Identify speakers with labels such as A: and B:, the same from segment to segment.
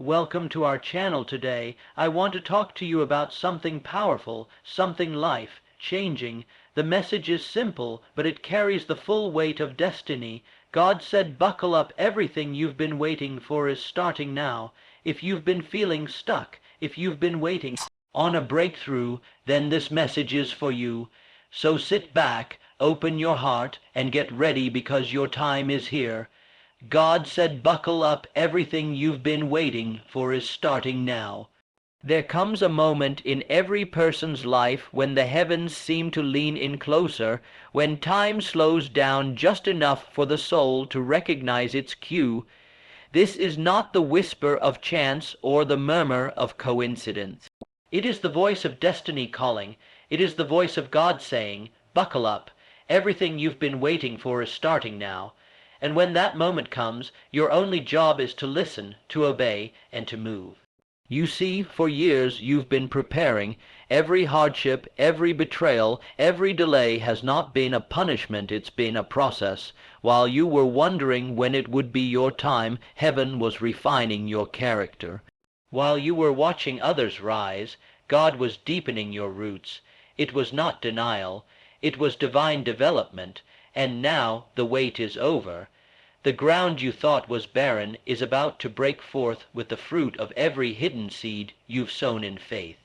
A: Welcome to our channel today. I want to talk to you about something powerful, something life-changing. The message is simple, but it carries the full weight of destiny. God said, buckle up, everything you've been waiting for is starting now. If you've been feeling stuck, if you've been waiting on a breakthrough, then this message is for you. So sit back, open your heart, and get ready because your time is here. God said, buckle up, everything you've been waiting for is starting now. There comes a moment in every person's life when the heavens seem to lean in closer, when time slows down just enough for the soul to recognize its cue. This is not the whisper of chance or the murmur of coincidence. It is the voice of destiny calling. It is the voice of God saying, buckle up, everything you've been waiting for is starting now. And when that moment comes, your only job is to listen, to obey, and to move. You see, for years you've been preparing. Every hardship, every betrayal, every delay has not been a punishment, it's been a process. While you were wondering when it would be your time, heaven was refining your character. While you were watching others rise, God was deepening your roots. It was not denial, it was divine development. And now the wait is over. The ground you thought was barren is about to break forth with the fruit of every hidden seed you've sown in faith.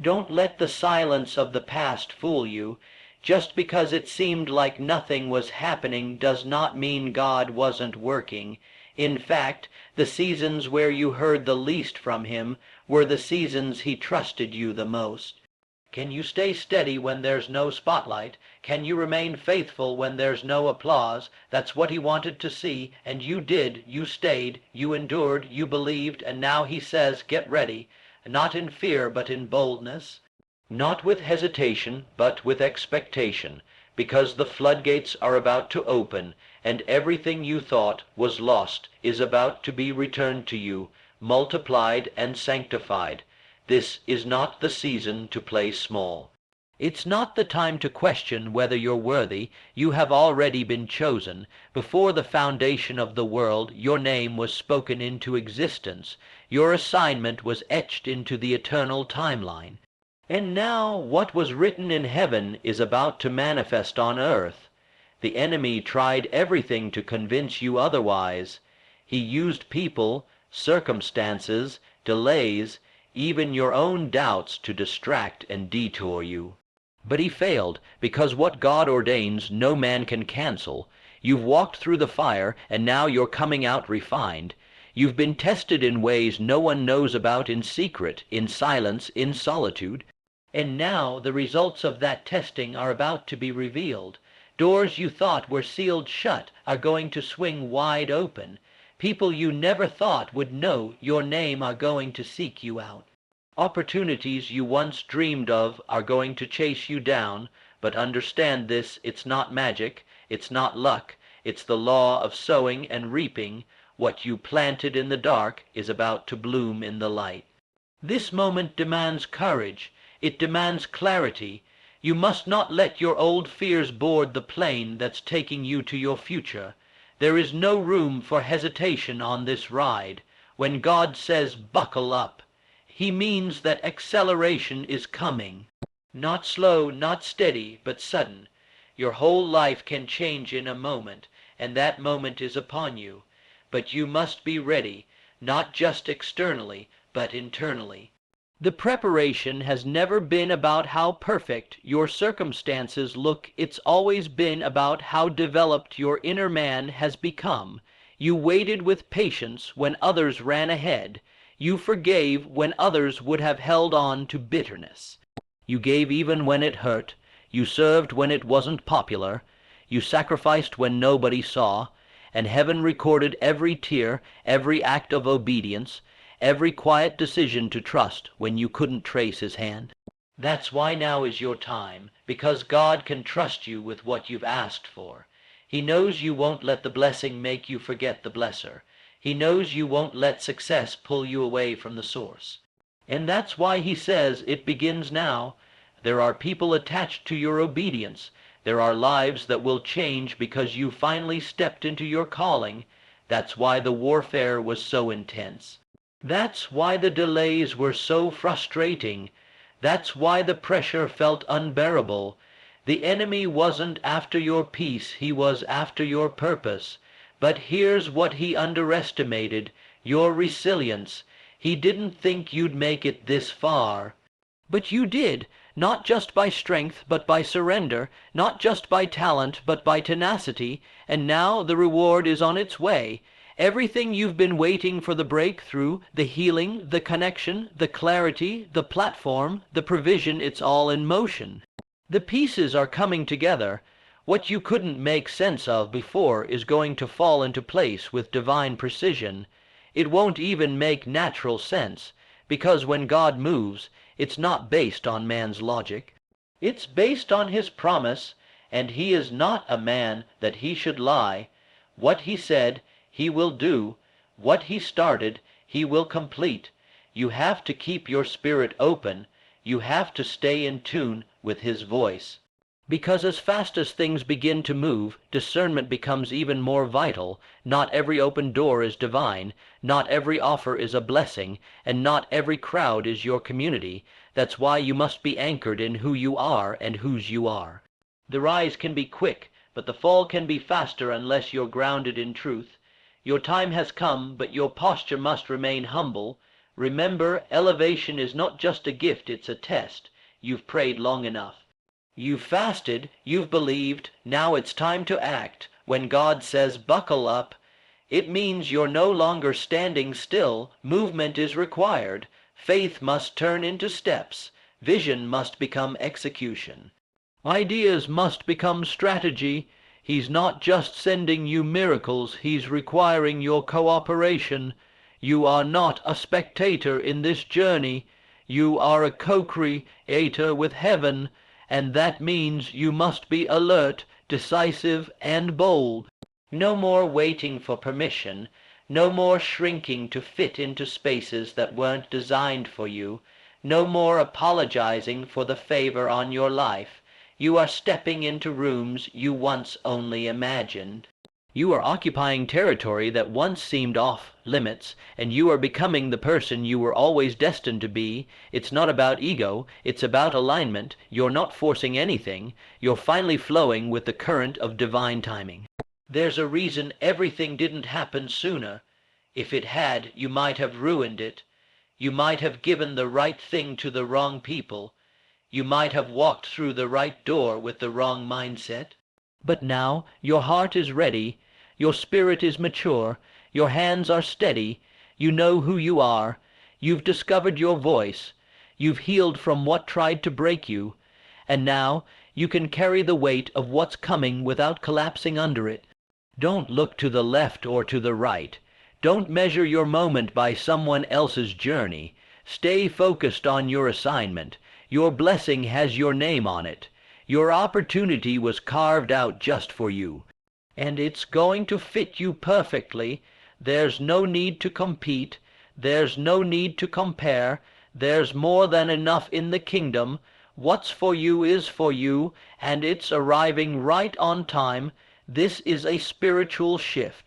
A: Don't let the silence of the past fool you. Just because it seemed like nothing was happening does not mean God wasn't working. In fact, the seasons where you heard the least from him were the seasons he trusted you the most. Can you stay steady when there's no spotlight? Can you remain faithful when there's no applause? That's what he wanted to see, and you did. You stayed, you endured, you believed, and now he says, get ready, not in fear but in boldness, not with hesitation but with expectation, because the floodgates are about to open, and everything you thought was lost is about to be returned to you, multiplied and sanctified. This is not the season to play small. It's not the time to question whether you're worthy. You have already been chosen. Before the foundation of the world, your name was spoken into existence. Your assignment was etched into the eternal timeline. And now what was written in heaven is about to manifest on earth. The enemy tried everything to convince you otherwise. He used people, circumstances, delays, even your own doubts to distract and detour you. But he failed, because what God ordains no man can cancel. You've walked through the fire, and now you're coming out refined. You've been tested in ways no one knows about, in secret, in silence, in solitude. And now the results of that testing are about to be revealed. Doors you thought were sealed shut are going to swing wide open. People you never thought would know your name are going to seek you out. Opportunities you once dreamed of are going to chase you down, but understand this, it's not magic, it's not luck, it's the law of sowing and reaping. What you planted in the dark is about to bloom in the light. This moment demands courage, it demands clarity. You must not let your old fears board the plane that's taking you to your future. There is no room for hesitation on this ride. When God says, buckle up, he means that acceleration is coming. Not slow, not steady, but sudden. Your whole life can change in a moment, and that moment is upon you. But you must be ready, not just externally, but internally. The preparation has never been about how perfect your circumstances look. It's always been about how developed your inner man has become. You waited with patience when others ran ahead. You forgave when others would have held on to bitterness. You gave even when it hurt. You served when it wasn't popular. You sacrificed when nobody saw. And heaven recorded every tear, every act of obedience, every quiet decision to trust when you couldn't trace his hand. That's why now is your time, because God can trust you with what you've asked for. He knows you won't let the blessing make you forget the blesser. He knows you won't let success pull you away from the source. And that's why he says it begins now. There are people attached to your obedience. There are lives that will change because you finally stepped into your calling. That's why the warfare was so intense. That's why the delays were so frustrating. That's why the pressure felt unbearable. The enemy wasn't after your peace, he was after your purpose. But here's what he underestimated: your resilience. He didn't think you'd make it this far. But you did, not just by strength, but by surrender, not just by talent, but by tenacity, and now the reward is on its way. Everything you've been waiting for, the breakthrough, the healing, the connection, the clarity, the platform, the provision, it's all in motion. The pieces are coming together. What you couldn't make sense of before is going to fall into place with divine precision. It won't even make natural sense, because when God moves, it's not based on man's logic. It's based on his promise, and he is not a man that he should lie. What he said, he will do. What he started, he will complete. You have to keep your spirit open. You have to stay in tune with his voice. Because as fast as things begin to move, discernment becomes even more vital. Not every open door is divine, not every offer is a blessing, and not every crowd is your community. That's why you must be anchored in who you are and whose you are. The rise can be quick, but the fall can be faster unless you're grounded in truth. Your time has come, but your posture must remain humble. Remember, elevation is not just a gift, it's a test. You've prayed long enough. You've fasted, you've believed, now it's time to act. When God says buckle up, it means you're no longer standing still. Movement is required. Faith must turn into steps. Vision must become execution. Ideas must become strategy. He's not just sending you miracles, he's requiring your cooperation. You are not a spectator in this journey. You are a co-creator with heaven. And that means you must be alert, decisive, and bold. No more waiting for permission, no more shrinking to fit into spaces that weren't designed for you, no more apologizing for the favor on your life. You are stepping into rooms you once only imagined. You are occupying territory that once seemed off limits, and you are becoming the person you were always destined to be. It's not about ego, it's about alignment. You're not forcing anything. You're finally flowing with the current of divine timing. There's a reason everything didn't happen sooner. If it had, you might have ruined it. You might have given the right thing to the wrong people. You might have walked through the right door with the wrong mindset. But now your heart is ready, your spirit is mature, your hands are steady, you know who you are, you've discovered your voice, you've healed from what tried to break you, and now you can carry the weight of what's coming without collapsing under it. Don't look to the left or to the right. Don't measure your moment by someone else's journey. Stay focused on your assignment. Your blessing has your name on it. Your opportunity was carved out just for you, and it's going to fit you perfectly. There's no need to compete. There's no need to compare. There's more than enough in the kingdom. What's for you is for you, and it's arriving right on time. This is a spiritual shift.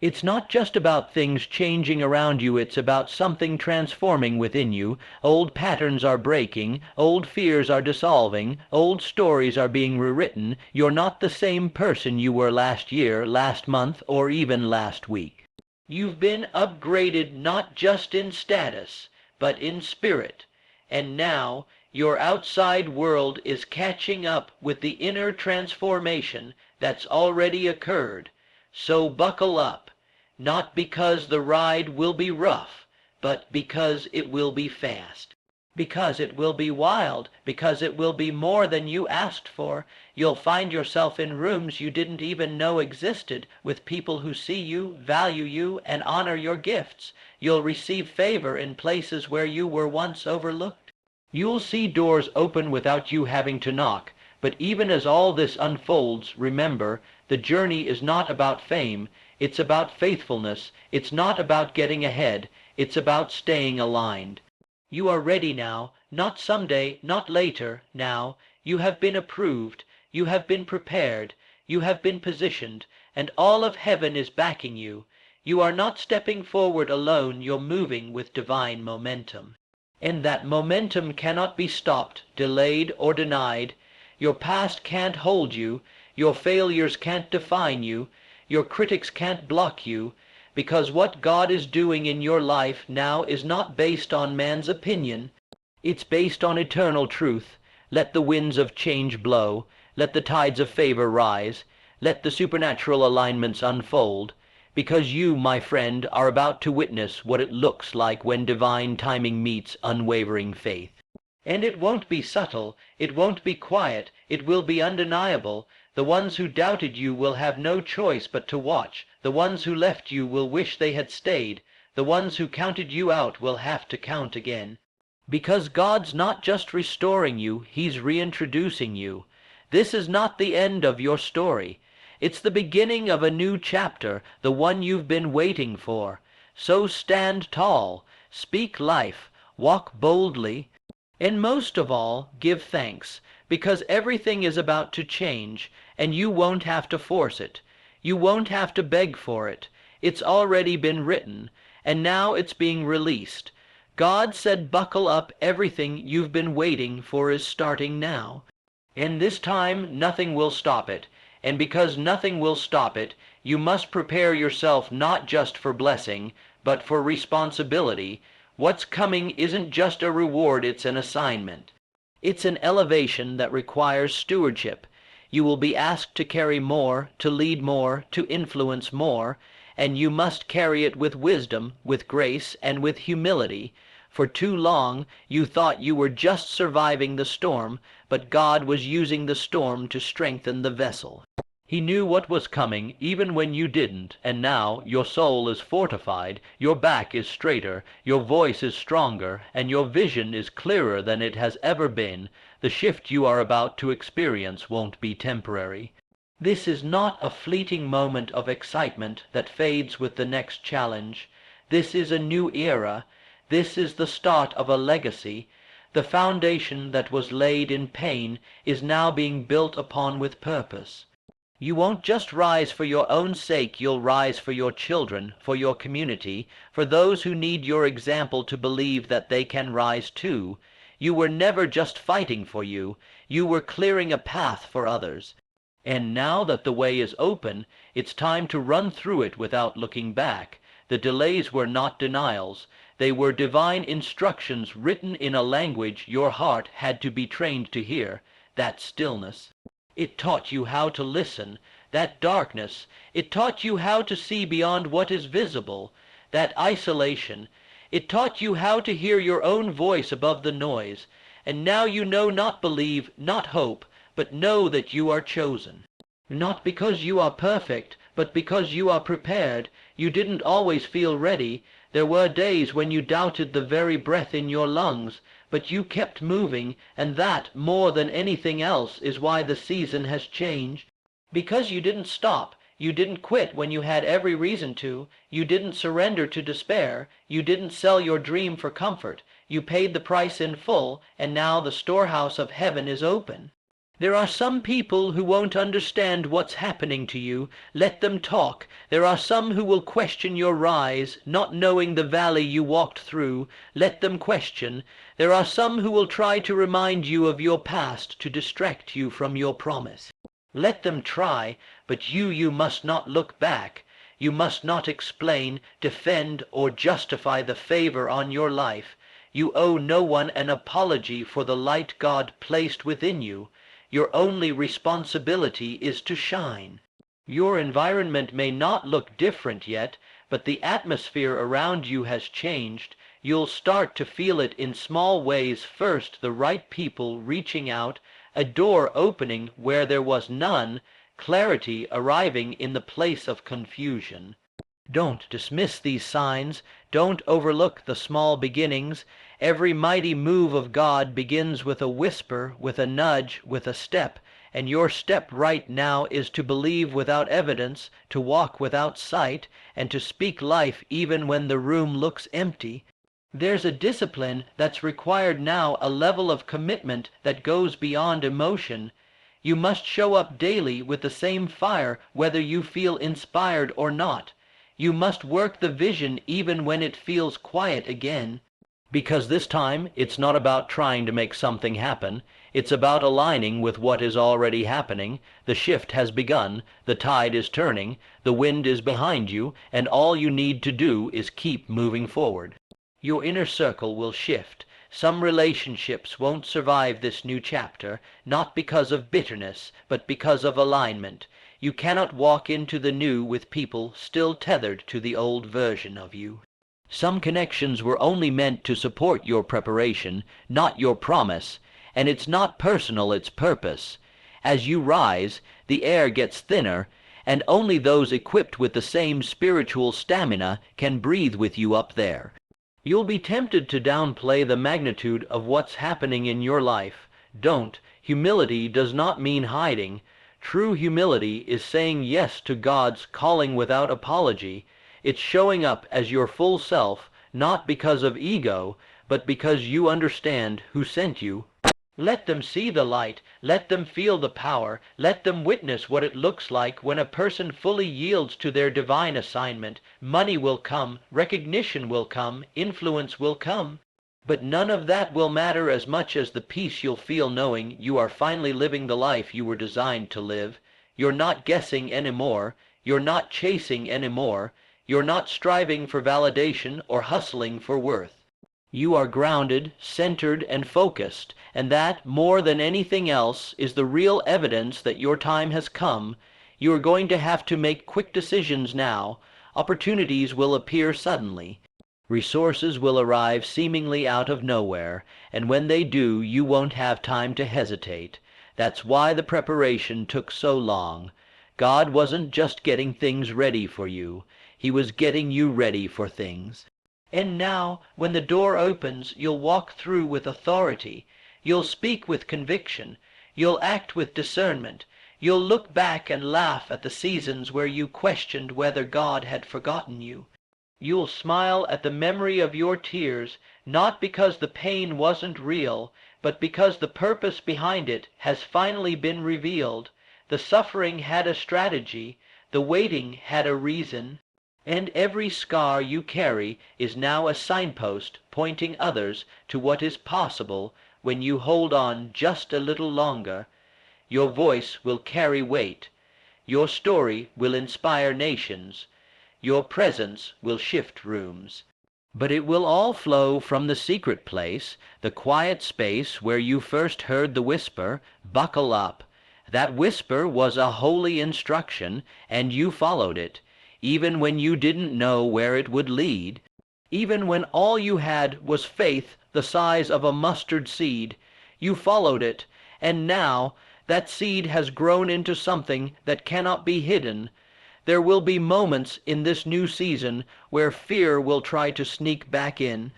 A: It's not just about things changing around you, it's about something transforming within you. Old patterns are breaking, old fears are dissolving, old stories are being rewritten. You're not the same person you were last year, last month, or even last week. You've been upgraded not just in status, but in spirit. And now your outside world is catching up with the inner transformation that's already occurred. So buckle up, not because the ride will be rough, but because it will be fast. Because it will be wild, because it will be more than you asked for. You'll find yourself in rooms you didn't even know existed, with people who see you, value you, and honor your gifts. You'll receive favor in places where you were once overlooked. You'll see doors open without you having to knock. But even as all this unfolds, remember, the journey is not about fame, it's about faithfulness. It's not about getting ahead, it's about staying aligned. You are ready now, not someday, not later, now. You have been approved, you have been prepared, you have been positioned, and all of heaven is backing you. You are not stepping forward alone, you're moving with divine momentum. And that momentum cannot be stopped, delayed, or denied. Your past can't hold you, your failures can't define you, your critics can't block you, because what God is doing in your life now is not based on man's opinion. It's based on eternal truth. Let the winds of change blow. Let the tides of favor rise. Let the supernatural alignments unfold. Because you, my friend, are about to witness what it looks like when divine timing meets unwavering faith. And it won't be subtle. It won't be quiet. It will be undeniable. The ones who doubted you will have no choice but to watch. The ones who left you will wish they had stayed. The ones who counted you out will have to count again. Because God's not just restoring you, He's reintroducing you. This is not the end of your story. It's the beginning of a new chapter, the one you've been waiting for. So stand tall, speak life, walk boldly, and most of all, give thanks, because everything is about to change, and you won't have to force it. You won't have to beg for it. It's already been written, and now it's being released. God said buckle up, everything you've been waiting for is starting now. And this time nothing will stop it. And because nothing will stop it, you must prepare yourself not just for blessing, but for responsibility. What's coming isn't just a reward, it's an assignment. It's an elevation that requires stewardship. You will be asked to carry more, to lead more, to influence more, and you must carry it with wisdom, with grace, and with humility. For too long you thought you were just surviving the storm, but God was using the storm to strengthen the vessel. He knew what was coming even when you didn't, and now your soul is fortified, your back is straighter, your voice is stronger, and your vision is clearer than it has ever been. The shift you are about to experience won't be temporary. This is not a fleeting moment of excitement that fades with the next challenge. This is a new era. This is the start of a legacy. The foundation that was laid in pain is now being built upon with purpose. You won't just rise for your own sake, you'll rise for your children, for your community, for those who need your example to believe that they can rise too. You were never just fighting for you, you were clearing a path for others. And now that the way is open, it's time to run through it without looking back. The delays were not denials. They were divine instructions written in a language your heart had to be trained to hear, that stillness. It taught you how to listen, that darkness. It taught you how to see beyond what is visible, that isolation. It taught you how to hear your own voice above the noise. And now you know not believe, not hope, but know that you are chosen. Not because you are perfect, but because you are prepared. You didn't always feel ready. There were days when you doubted the very breath in your lungs, but you kept moving, and that, more than anything else, is why the season has changed. Because you didn't stop, you didn't quit when you had every reason to, you didn't surrender to despair, you didn't sell your dream for comfort, you paid the price in full, and now the storehouse of heaven is open. There are some people who won't understand what's happening to you. Let them talk. There are some who will question your rise, not knowing the valley you walked through. Let them question. There are some who will try to remind you of your past, to distract you from your promise. Let them try, but you must not look back. You must not explain, defend, or justify the favor on your life. You owe no one an apology for the light God placed within you. Your only responsibility is to shine. Your environment may not look different yet, but the atmosphere around you has changed. You'll start to feel it in small ways. First, the right people reaching out, a door opening where there was none, clarity arriving in the place of confusion. Don't dismiss these signs. Don't overlook the small beginnings. Every mighty move of God begins with a whisper, with a nudge, with a step, and your step right now is to believe without evidence, to walk without sight, and to speak life even when the room looks empty. There's a discipline that's required now, a level of commitment that goes beyond emotion. You must show up daily with the same fire, whether you feel inspired or not. You must work the vision even when it feels quiet again. Because this time it's not about trying to make something happen. It's about aligning with what is already happening. The shift has begun, the tide is turning, the wind is behind you, and all you need to do is keep moving forward. Your inner circle will shift. Some relationships won't survive this new chapter, not because of bitterness, but because of alignment. You cannot walk into the new with people still tethered to the old version of you. Some connections were only meant to support your preparation, not your promise, and it's not personal, it's purpose. As you rise, the air gets thinner, and only those equipped with the same spiritual stamina can breathe with you up there. You'll be tempted to downplay the magnitude of what's happening in your life. Don't. Humility does not mean hiding. True humility is saying yes to God's calling without apology. It's showing up as your full self, not because of ego, but because you understand who sent you. Let them see the light. Let them feel the power. Let them witness what it looks like when a person fully yields to their divine assignment. Money will come, recognition will come, influence will come. But none of that will matter as much as the peace you'll feel knowing you are finally living the life you were designed to live. You're not guessing anymore. You're not chasing anymore. You're not striving for validation or hustling for worth. You are grounded, centered, and focused, and that, more than anything else, is the real evidence that your time has come. You are going to have to make quick decisions now. Opportunities will appear suddenly. Resources will arrive seemingly out of nowhere, and when they do, you won't have time to hesitate. That's why the preparation took so long. God wasn't just getting things ready for you. He was getting you ready for things. And now, when the door opens, you'll walk through with authority. You'll speak with conviction. You'll act with discernment. You'll look back and laugh at the seasons where you questioned whether God had forgotten you. You'll smile at the memory of your tears, not because the pain wasn't real, but because the purpose behind it has finally been revealed. The suffering had a strategy. The waiting had a reason. And every scar you carry is now a signpost pointing others to what is possible when you hold on just a little longer. Your voice will carry weight. Your story will inspire nations. Your presence will shift rooms. But it will all flow from the secret place, the quiet space where you first heard the whisper, "Buckle up." That whisper was a holy instruction, and you followed it. Even when you didn't know where it would lead, even when all you had was faith the size of a mustard seed, you followed it, and now that seed has grown into something that cannot be hidden. There will be moments in this new season where fear will try to sneak back in.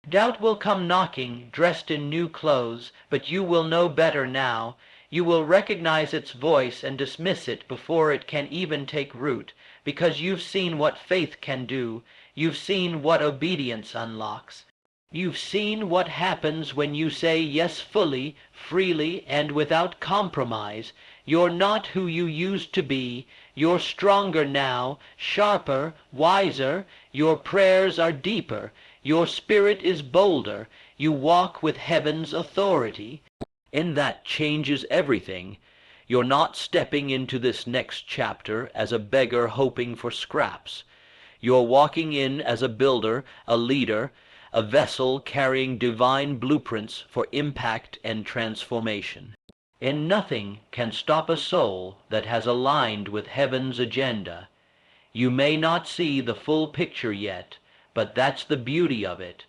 A: Doubt will come knocking, dressed in new clothes, but you will know better now. You will recognize its voice and dismiss it before it can even take root, because you've seen what faith can do. You've seen what obedience unlocks. You've seen what happens when you say yes fully, freely, and without compromise. You're not who you used to be. You're stronger now, sharper, wiser. Your prayers are deeper. Your spirit is bolder. You walk with heaven's authority. And that changes everything. You're not stepping into this next chapter as a beggar hoping for scraps. You're walking in as a builder, a leader, a vessel carrying divine blueprints for impact and transformation. And nothing can stop a soul that has aligned with heaven's agenda. You may not see the full picture yet, but that's the beauty of it.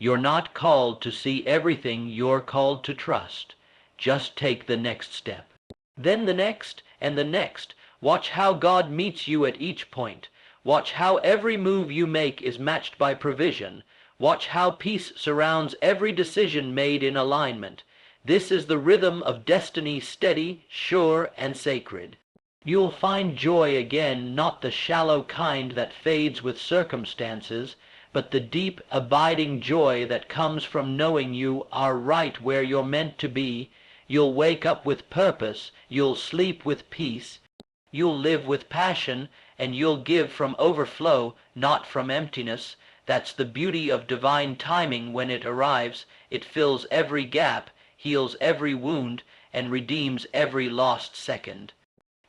A: You're not called to see everything, you're called to trust. Just take the next step. Then the next and the next. Watch how God meets you at each point. Watch how every move you make is matched by provision. Watch how peace surrounds every decision made in alignment. This is the rhythm of destiny, steady, sure, and sacred. You'll find joy again, not the shallow kind that fades with circumstances, but the deep, abiding joy that comes from knowing you are right where you're meant to be. You'll wake up with purpose. You'll sleep with peace. You'll live with passion, and you'll give from overflow, not from emptiness. That's the beauty of divine timing. When it arrives, it fills every gap, heals every wound, and redeems every lost second.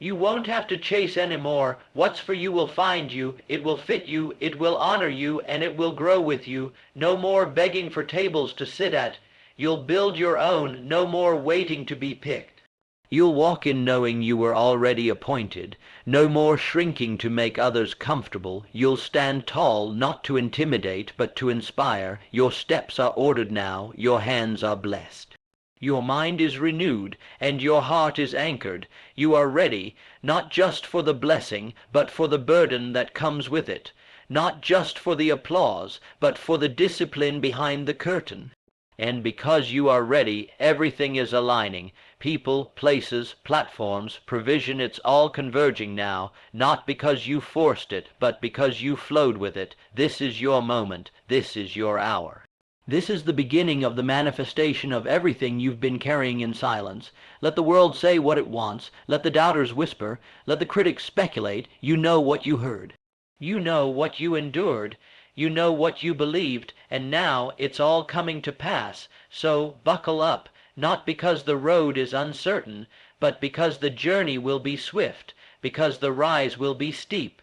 A: You won't have to chase anymore. What's for you will find you. It will fit you. It will honor you, and it will grow with you. No more begging for tables to sit at. You'll build your own. No more waiting to be picked. You'll walk in knowing you were already appointed. No more shrinking to make others comfortable. You'll stand tall, not to intimidate, but to inspire. Your steps are ordered now. Your hands are blessed. Your mind is renewed, and your heart is anchored. You are ready, not just for the blessing, but for the burden that comes with it. Not just for the applause, but for the discipline behind the curtain. And because you are ready, everything is aligning. People, places, platforms, provision, it's all converging now. Not because you forced it, but because you flowed with it. This is your moment. This is your hour. This is the beginning of the manifestation of everything you've been carrying in silence. Let the world say what it wants. Let the doubters whisper. Let the critics speculate. You know what you heard. You know what you endured. You know what you believed. And now it's all coming to pass. So buckle up, not because the road is uncertain, but because the journey will be swift, because the rise will be steep,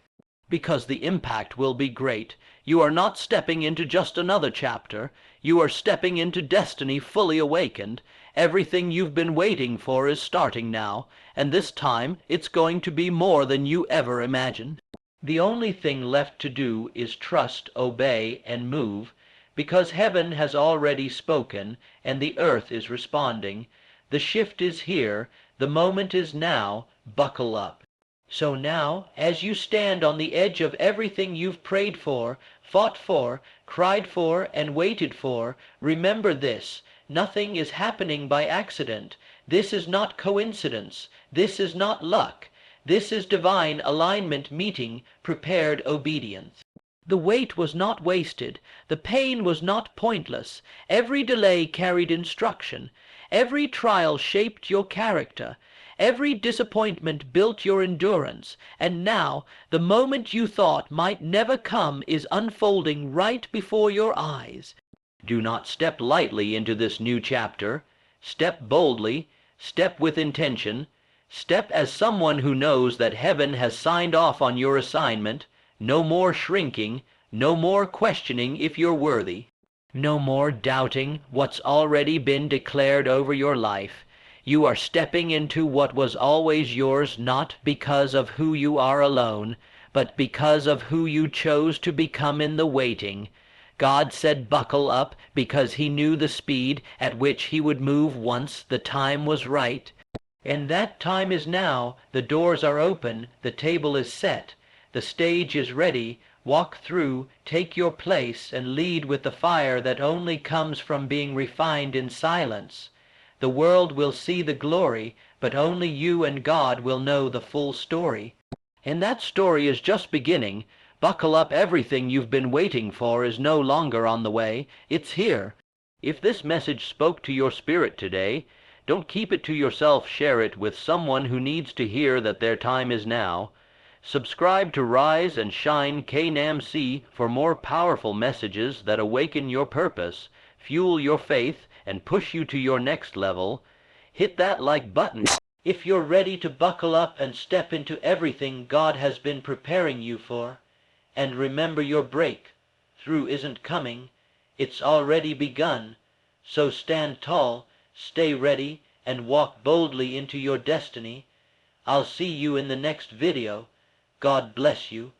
A: because the impact will be great. You are not stepping into just another chapter. You are stepping into destiny fully awakened. Everything you've been waiting for is starting now, and this time it's going to be more than you ever imagined. The only thing left to do is trust, obey, and move, because heaven has already spoken, and the earth is responding. The shift is here. The moment is now. Buckle up. So now, as you stand on the edge of everything you've prayed for, fought for, cried for, and waited for, remember this: nothing is happening by accident. This is not coincidence. This is not luck. This is divine alignment meeting prepared obedience. The wait was not wasted. The pain was not pointless. Every delay carried instruction. Every trial shaped your character. Every disappointment built your endurance. And now, the moment you thought might never come is unfolding right before your eyes. Do not step lightly into this new chapter. Step boldly. Step with intention. Step as someone who knows that heaven has signed off on your assignment. No more shrinking. No more questioning if you're worthy. No more doubting what's already been declared over your life. You are stepping into what was always yours, not because of who you are alone, but because of who you chose to become in the waiting. God said buckle up because he knew the speed at which he would move once the time was right. And that time is now. The doors are open. The table is set. The stage is ready. Walk through, take your place, and lead with the fire that only comes from being refined in silence. The world will see the glory, but only you and God will know the full story. And that story is just beginning. Buckle up. Everything you've been waiting for is no longer on the way. It's here. If this message spoke to your spirit today, don't keep it to yourself. Share it with someone who needs to hear that their time is now. Subscribe to Rise and Shine KNAMC for more powerful messages that awaken your purpose, fuel your faith, and push you to your next level. Hit that like button if you're ready to buckle up and step into everything God has been preparing you for. And remember, your breakthrough isn't coming. It's already begun. So stand tall, stay ready, and walk boldly into your destiny. I'll see you in the next video. God bless you.